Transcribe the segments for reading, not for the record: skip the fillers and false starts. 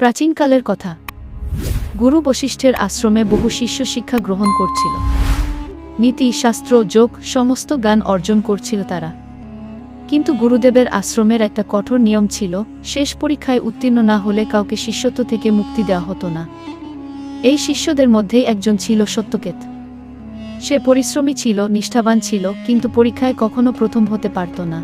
প্রাচীনকালের কথা। গুরু বশিষ্ঠের আশ্রমে বহু শিষ্য শিক্ষা গ্রহণ করছিল। নীতি, শাস্ত্র, যোগ সমস্ত জ্ঞান অর্জন করছিল তারা। কিন্তু গুরুদেবের আশ্রমের একটা কঠোর নিয়ম ছিল, শেষ পরীক্ষায় উত্তীর্ণ না হলে কাউকে শিষ্যত্ব থেকে মুক্তি দেওয়া হতো না। এই শিষ্যদের মধ্যেই একজন ছিল সত্যকেত। সে পরিশ্রমী ছিল, নিষ্ঠাবান ছিল, কিন্তু পরীক্ষায় কখনো প্রথম হতে পারত না।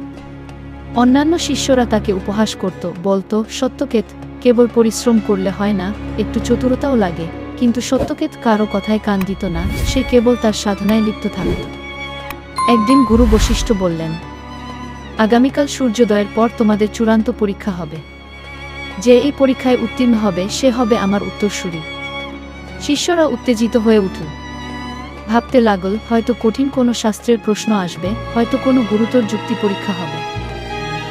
অন্যান্য শিষ্যরা তাকে উপহাস করত, বলতো, সত্যকেত, কেবল পরিশ্রম করলে হয় না, একটু চতুরতাও লাগে। কিন্তু সত্যকেত কারো কথায় কান দিত না, সে কেবল তার সাধনায় লিপ্ত থাকত। একদিন গুরু বশিষ্ঠ বললেন, আগামীকাল সূর্যোদয়ের পর তোমাদের চূড়ান্ত পরীক্ষা হবে। যে এই পরীক্ষায় উত্তীর্ণ হবে সে হবে আমার উত্তরসূরি। শিষ্যরা উত্তেজিত হয়ে উঠল। ভাবতে লাগল, হয়তো কঠিন কোনো শাস্ত্রের প্রশ্ন আসবে, হয়তো কোনো গুরুতর যুক্তি পরীক্ষা হবে।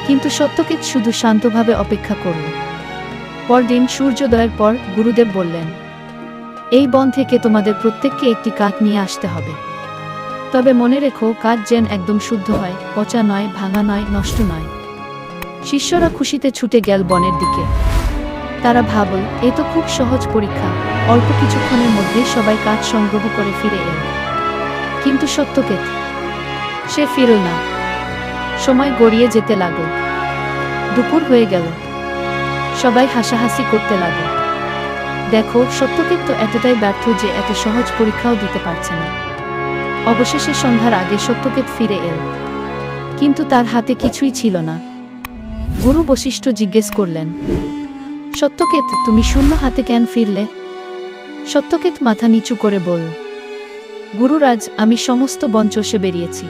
কিন্তু সত্যকেত শুধু শান্তভাবে অপেক্ষা করল। পরদিন সূর্যোদয়ের পর গুরুদেব বললেন, এই বন থেকে তোমাদের প্রত্যেককে একটি কাঠ নিয়ে আসতে হবে। তবে মনে রেখো, কাঠ যেন একদম শুদ্ধ হয়, পচা নয়, ভাঙা নয়, নষ্ট নয়। শিষ্যরা খুশিতে ছুটে গেল বনের দিকে। তারা ভাবল, এ তো খুব সহজ পরীক্ষা, অল্প কিছুক্ষণের মধ্যেই সবাই কাঠ সংগ্রহ করে ফিরে এল। কিন্তু সত্যকেত, সে ফিরল না। সময় গড়িয়ে যেতে লাগল। দুপুর হয়ে গেল। সবাই হাসাহাসি করতে লাগল। দেখো, সত্যকেত তো এতটাই ব্যর্থ যে এত সহজ পরীক্ষাও দিতে পারছে না। অবশেষে সন্ধ্যার আগে সত্যকেত ফিরে এল, কিন্তু তার হাতে কিছুই ছিল না। গুরু বশিষ্ঠ জিজ্ঞেস করলেন, সত্যকেত, তুমি শূন্য হাতে কেন ফিরলে? সত্যকেত মাথা নিচু করে বলল, গুরুরাজ, আমি সমস্ত বন চষে বেরিয়েছি,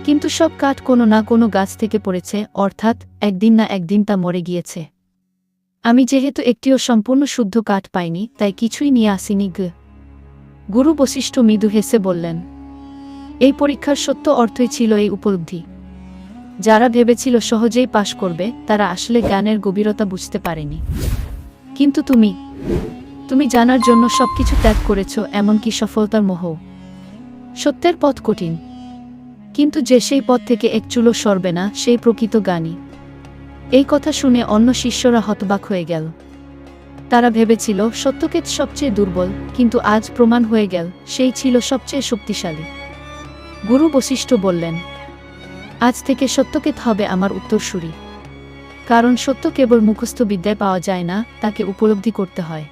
কিন্তু সব কাঠ কোনো না কোনো গাছ থেকে পড়েছে, অর্থাৎ একদিন না একদিন তা মরে গিয়েছে। আমি যেহেতু একটিও সম্পূর্ণ শুদ্ধ কাঠ পাইনি, তাই কিছুই নিয়ে আসিনি। গুরু বশিষ্ঠ মৃদু হেসে বললেন, এই পরীক্ষার সত্য অর্থই ছিল এই উপলব্ধি। যারা ভেবেছিল সহজেই পাশ করবে, তারা আসলে জ্ঞানের গভীরতা বুঝতে পারেনি। কিন্তু তুমি জানার জন্য সবকিছু ত্যাগ করেছ, এমনকি সফলতার মোহ। সত্যের পথ কঠিন, কিন্তু যে সেই পথ থেকে এক চুলো সরবে না, সেই প্রকৃত জ্ঞানী। এই কথা শুনে অন্য শিষ্যরা হতবাক হয়ে গেল। তারা ভেবেছিল সত্যকেত সবচেয়ে দুর্বল, কিন্তু আজ প্রমাণ হয়ে গেল সেই ছিল সবচেয়ে শক্তিশালী। গুরু বশিষ্ঠ বললেন, আজ থেকে সত্যকেত হবে আমার উত্তরসূরি। কারণ সত্য কেবল মুখস্থ বিদ্যায় পাওয়া যায় না, তাকে উপলব্ধি করতে হয়।